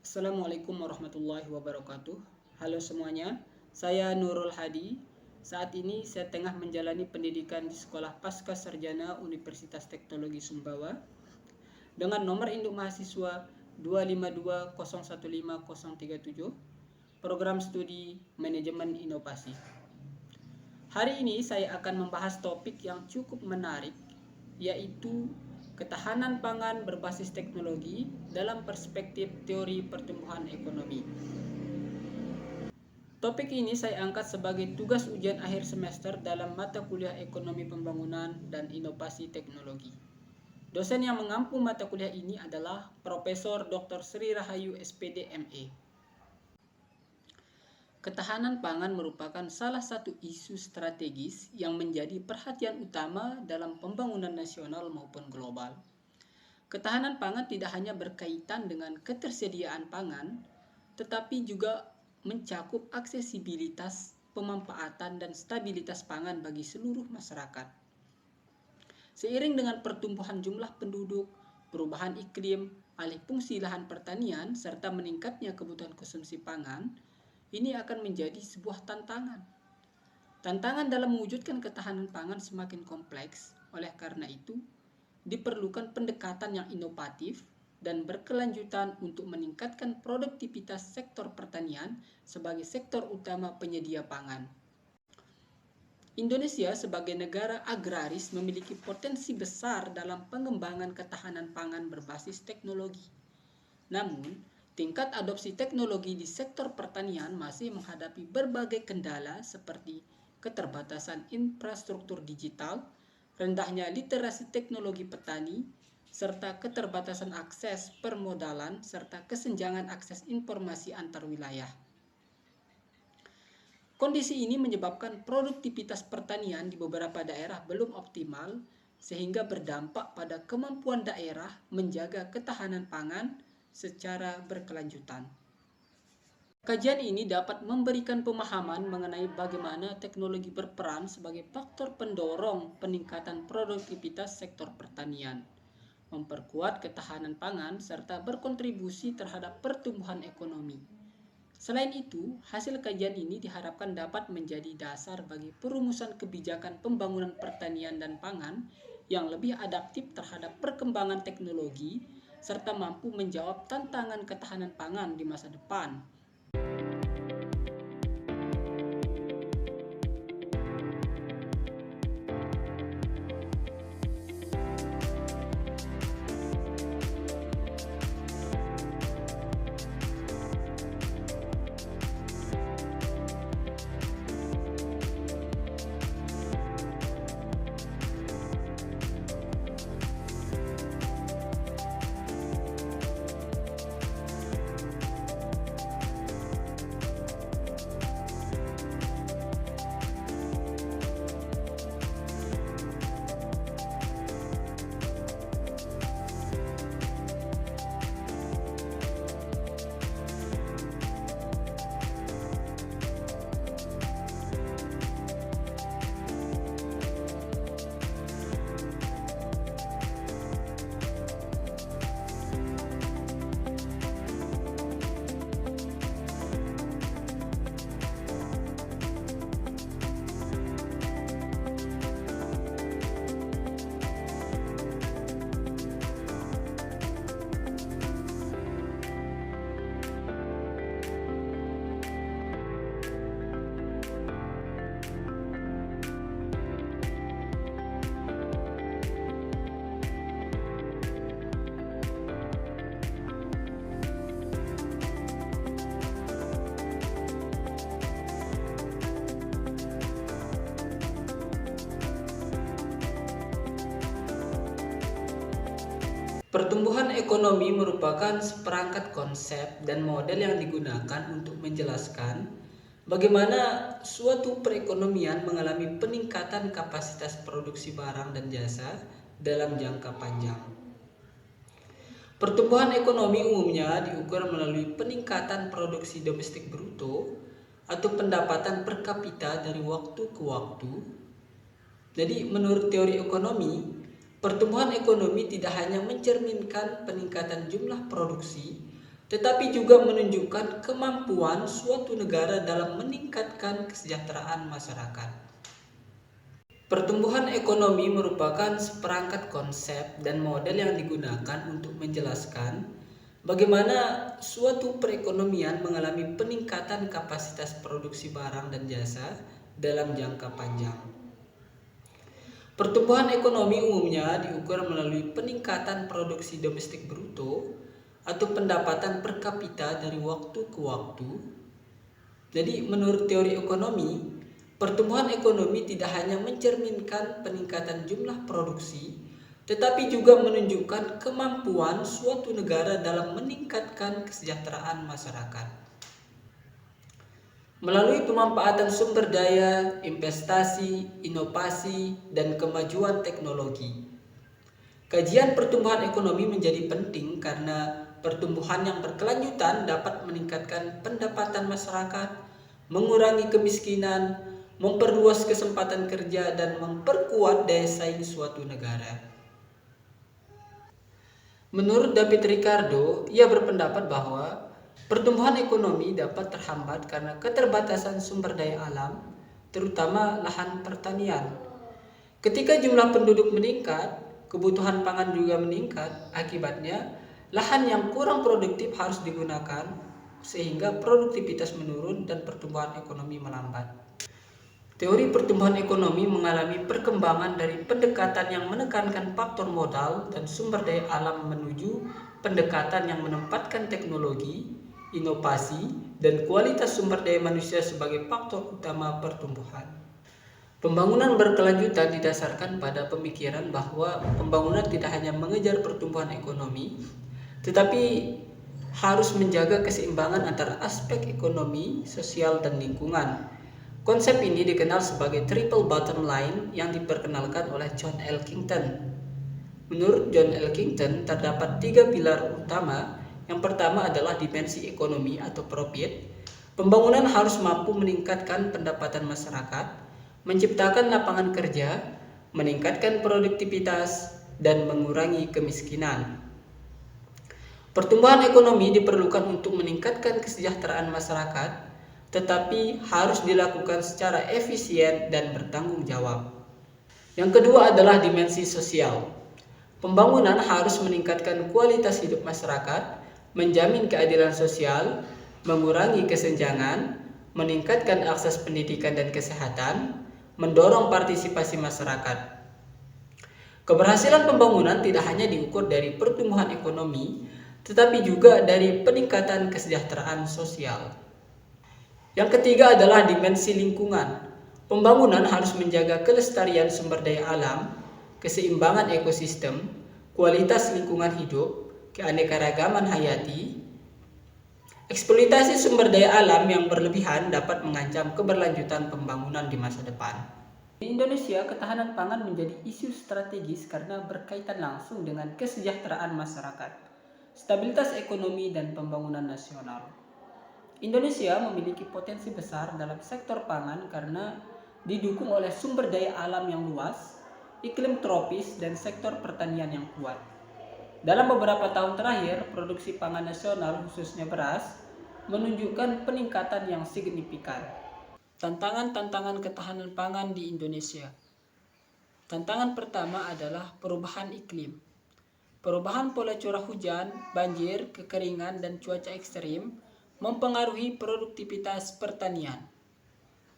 Assalamualaikum warahmatullahi wabarakatuh. Halo semuanya, saya Nurul Hadi. Saat ini saya tengah menjalani pendidikan di Sekolah Pasca Sarjana Universitas Teknologi Sumbawa dengan nomor induk mahasiswa 252015037, program studi Manajemen Inovasi. Hari ini saya akan membahas topik yang cukup menarik, yaitu ketahanan pangan berbasis teknologi dalam perspektif teori pertumbuhan ekonomi. Topik ini saya angkat sebagai tugas ujian akhir semester dalam mata kuliah Ekonomi Pembangunan dan Inovasi Teknologi. Dosen yang mengampu mata kuliah ini adalah Profesor Dr. Sri Rahayu SPD ME. Ketahanan pangan merupakan salah satu isu strategis yang menjadi perhatian utama dalam pembangunan nasional maupun global. Ketahanan pangan tidak hanya berkaitan dengan ketersediaan pangan, tetapi juga mencakup aksesibilitas, pemanfaatan, dan stabilitas pangan bagi seluruh masyarakat. Seiring dengan pertumbuhan jumlah penduduk, perubahan iklim, alih fungsi lahan pertanian, serta meningkatnya kebutuhan konsumsi pangan, ini akan menjadi sebuah tantangan. Tantangan dalam mewujudkan ketahanan pangan semakin kompleks, oleh karena itu, diperlukan pendekatan yang inovatif dan berkelanjutan untuk meningkatkan produktivitas sektor pertanian sebagai sektor utama penyedia pangan. Indonesia sebagai negara agraris memiliki potensi besar dalam pengembangan ketahanan pangan berbasis teknologi. Namun, tingkat adopsi teknologi di sektor pertanian masih menghadapi berbagai kendala seperti keterbatasan infrastruktur digital, rendahnya literasi teknologi petani, serta keterbatasan akses permodalan serta kesenjangan akses informasi antar wilayah. Kondisi ini menyebabkan produktivitas pertanian di beberapa daerah belum optimal sehingga berdampak pada kemampuan daerah menjaga ketahanan pangan secara berkelanjutan. Kajian ini dapat memberikan pemahaman mengenai bagaimana teknologi berperan sebagai faktor pendorong peningkatan produktivitas sektor pertanian, memperkuat ketahanan pangan, serta berkontribusi terhadap pertumbuhan ekonomi. Selain itu, hasil kajian ini diharapkan dapat menjadi dasar bagi perumusan kebijakan pembangunan pertanian dan pangan yang lebih adaptif terhadap perkembangan teknologi, serta mampu menjawab tantangan ketahanan pangan di masa depan. Pertumbuhan ekonomi merupakan seperangkat konsep dan model yang digunakan untuk menjelaskan bagaimana suatu perekonomian mengalami peningkatan kapasitas produksi barang dan jasa dalam jangka panjang. Pertumbuhan ekonomi umumnya diukur melalui peningkatan produksi domestik bruto atau pendapatan per kapita dari waktu ke waktu. Jadi menurut teori ekonomi, pertumbuhan ekonomi tidak hanya mencerminkan peningkatan jumlah produksi, tetapi juga menunjukkan kemampuan suatu negara dalam meningkatkan kesejahteraan masyarakat. Pertumbuhan ekonomi merupakan seperangkat konsep dan model yang digunakan untuk menjelaskan bagaimana suatu perekonomian mengalami peningkatan kapasitas produksi barang dan jasa dalam jangka panjang. Pertumbuhan ekonomi umumnya diukur melalui peningkatan produksi domestik bruto atau pendapatan per kapita dari waktu ke waktu. Jadi menurut teori ekonomi, pertumbuhan ekonomi tidak hanya mencerminkan peningkatan jumlah produksi, tetapi juga menunjukkan kemampuan suatu negara dalam meningkatkan kesejahteraan masyarakat. Melalui pemanfaatan sumber daya, investasi, inovasi, dan kemajuan teknologi. Kajian pertumbuhan ekonomi menjadi penting karena pertumbuhan yang berkelanjutan dapat meningkatkan pendapatan masyarakat, mengurangi kemiskinan, memperluas kesempatan kerja, dan memperkuat daya saing suatu negara. Menurut David Ricardo, ia berpendapat bahwa pertumbuhan ekonomi dapat terhambat karena keterbatasan sumber daya alam, terutama lahan pertanian. Ketika jumlah penduduk meningkat, kebutuhan pangan juga meningkat. Akibatnya, lahan yang kurang produktif harus digunakan sehingga produktivitas menurun dan pertumbuhan ekonomi melambat. Teori pertumbuhan ekonomi mengalami perkembangan dari pendekatan yang menekankan faktor modal dan sumber daya alam menuju pendekatan yang menempatkan teknologi, inovasi, dan kualitas sumber daya manusia sebagai faktor utama pertumbuhan. Pembangunan berkelanjutan didasarkan pada pemikiran bahwa pembangunan tidak hanya mengejar pertumbuhan ekonomi, tetapi harus menjaga keseimbangan antara aspek ekonomi, sosial, dan lingkungan. Konsep ini dikenal sebagai triple bottom line yang diperkenalkan oleh John Elkington. Menurut John Elkington, terdapat 3 pilar utama. Yang pertama adalah dimensi ekonomi atau profit. Pembangunan harus mampu meningkatkan pendapatan masyarakat, menciptakan lapangan kerja, meningkatkan produktivitas, dan mengurangi kemiskinan. Pertumbuhan ekonomi diperlukan untuk meningkatkan kesejahteraan masyarakat, tetapi harus dilakukan secara efisien dan bertanggung jawab. Yang kedua adalah dimensi sosial. Pembangunan harus meningkatkan kualitas hidup masyarakat, menjamin keadilan sosial, mengurangi kesenjangan, meningkatkan akses pendidikan dan kesehatan, mendorong partisipasi masyarakat. Keberhasilan pembangunan tidak hanya diukur dari pertumbuhan ekonomi, tetapi juga dari peningkatan kesejahteraan sosial. Yang ketiga adalah dimensi lingkungan. Pembangunan harus menjaga kelestarian sumber daya alam, keseimbangan ekosistem, kualitas lingkungan hidup, keanekaragaman hayati. Eksploitasi sumber daya alam yang berlebihan dapat mengancam keberlanjutan pembangunan di masa depan. Di Indonesia, ketahanan pangan menjadi isu strategis karena berkaitan langsung dengan kesejahteraan masyarakat, stabilitas ekonomi, dan pembangunan nasional. Indonesia memiliki potensi besar dalam sektor pangan karena didukung oleh sumber daya alam yang luas, iklim tropis, dan sektor pertanian yang kuat. Dalam beberapa tahun terakhir, produksi pangan nasional khususnya beras menunjukkan peningkatan yang signifikan. Tantangan-tantangan ketahanan pangan di Indonesia. Tantangan pertama adalah perubahan iklim. Perubahan pola curah hujan, banjir, kekeringan, dan cuaca ekstrim mempengaruhi produktivitas pertanian.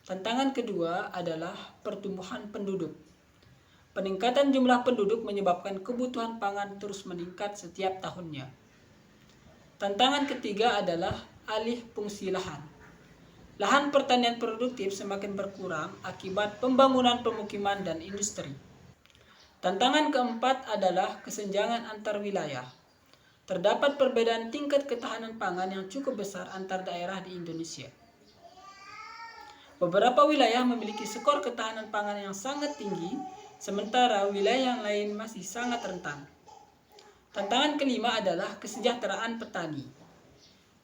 Tantangan kedua adalah pertumbuhan penduduk. Peningkatan jumlah penduduk menyebabkan kebutuhan pangan terus meningkat setiap tahunnya. Tantangan ketiga adalah alih fungsi lahan. Lahan pertanian produktif semakin berkurang akibat pembangunan pemukiman dan industri. Tantangan keempat adalah kesenjangan antar wilayah. Terdapat perbedaan tingkat ketahanan pangan yang cukup besar antar daerah di Indonesia. Beberapa wilayah memiliki skor ketahanan pangan yang sangat tinggi, sementara wilayah yang lain masih sangat rentan. Tantangan kelima adalah kesejahteraan petani.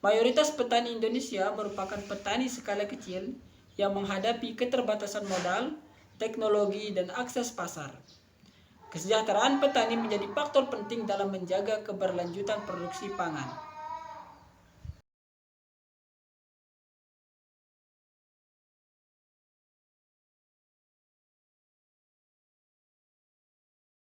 Mayoritas petani Indonesia merupakan petani skala kecil yang menghadapi keterbatasan modal, teknologi, dan akses pasar. Kesejahteraan petani menjadi faktor penting dalam menjaga keberlanjutan produksi pangan.